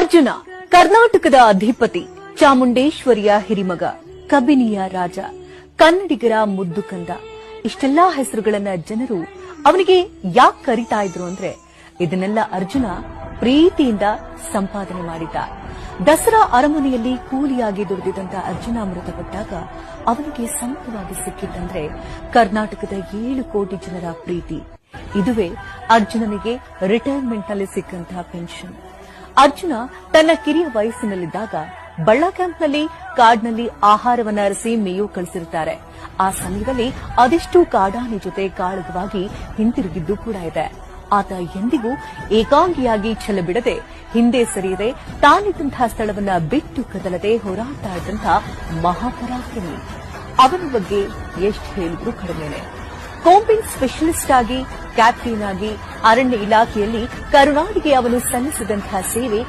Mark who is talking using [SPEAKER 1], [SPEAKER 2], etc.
[SPEAKER 1] ಅರ್ಜುನ ಕರ್ನಾಟಕದ ಅಧಿಪತಿ, ಚಾಮುಂಡೇಶ್ವರಿಯ ಹಿರಿಮಗ, ಕಬಿನಿಯ ರಾಜ, ಕನ್ನಡಿಗರ ಮುದ್ದು ಕಂದ. ಇಷ್ಟೆಲ್ಲಾ ಹೆಸರುಗಳನ್ನ ಜನರು ಅವನಿಗೆ ಯಾಕೆ ಕರೀತಾ ಇದ್ರು ಅಂದ್ರೆ, ಇದನ್ನೆಲ್ಲ ಅರ್ಜುನ ಪ್ರೀತಿಯಿಂದ ಸಂಪಾದನೆ ಮಾಡಿದ್ದ. ದಸರಾ ಅರಮನೆಯಲ್ಲಿ ಕೂಲಿಯಾಗಿ ದುಡಿದಿದ್ದಂತ ಅರ್ಜುನ ಮೃತಪಟ್ಟಾಗ ಅವನಿಗೆ ಸಮೃದ್ಧವಾಗಿ ಸಿಕ್ಕಿದ್ದಂದ್ರೆ ಕರ್ನಾಟಕದ 7 ಕೋಟಿ ಜನರ ಪ್ರೀತಿ. ಇದುವೇ ಅರ್ಜುನನಿಗೆ ರಿಟೈರ್ಮೆಂಟ್ನಲ್ಲಿ ಸಿಕ್ಕಂತಹ ಪೆನ್ಷನ್. ಅರ್ಜುನ ತನ್ನ ಕಿರಿಯ ವಯಸ್ಸಿನಲ್ಲಿದ್ದಾಗ ಬಳ್ಳ ಕ್ಯಾಂಪ್ನಲ್ಲಿ ಕಾಡಿನಲ್ಲಿ ಆಹಾರವನ್ನ ಅರಸಿ ಮೇಯೋ ಕಳಿಸಿರುತ್ತಾರೆ. ಆ ಸಮಯದಲ್ಲಿ ಅದೆಷ್ಟು ಕಾಡಾನೆ ಜೊತೆ ಕಾಳಗವಾಗಿ ಹಿಂತಿರುಗಿದ್ದು ಕೂಡ ಇದೆ. ಆತ ಎಂದಿಗೂ ಏಕಾಂಗಿಯಾಗಿ ಛಲ ಬಿಡದೆ, ಹಿಂದೆ ಸರಿಯದೆ, ತಾನಿದ್ದಂತಹ ಸ್ಥಳವನ್ನ ಬಿಟ್ಟು ಕದಲದೆ ಹೋರಾಡ್ತಾ ಇದ್ದಂತಹ ಮಹಾಪರಾಕ್ರಮಿ. ಅವನ ಬಗ್ಗೆ ಎಷ್ಟು ಹೇಳಿದ್ರು ಕಡಿಮೆನೆ. ಕೋಂಬಿಂಗ್ ಸ್ಪೆಷಲಿಸ್ಟ್ ಆಗಿ, ಕ್ಯಾಪ್ಟನ್ ಆಗಿ, ಅರಣ್ಯ ಇಲಾಖೆಯಲ್ಲಿ ಕರುನಾಡಿಗೆ ಅವನು ಸಲ್ಲಿಸಿದಂತಹ ಸೇವೆ